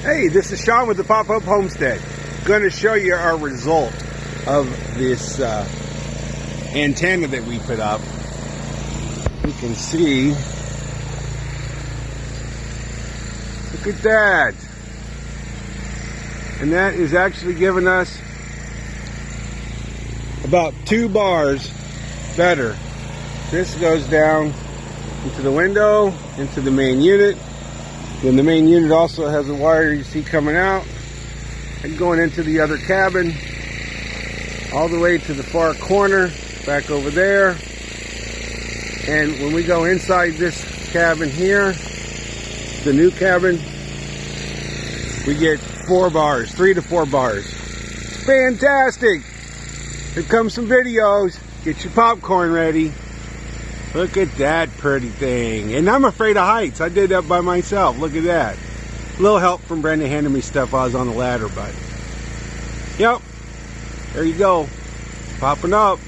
Hey, this is Sean with the Pop-Up Homestead. Going to show you our result of this antenna that we put up. You can see, look at that. And that is actually giving us about 2 bars better. This goes down into the window, into the main unit. Then the main unit also has a wire you see coming out and going into the other cabin, all the way to the far corner, back over there. And when we go inside this cabin here, the new cabin, we get 4 bars, 3 to 4 bars. Fantastic! Here comes some videos. Get your popcorn ready. Look at that pretty thing. And I'm afraid of heights. I did that by myself. Look at that. A little help from Brenda handing me stuff while I was on the ladder, but yep. There you go. Popping up.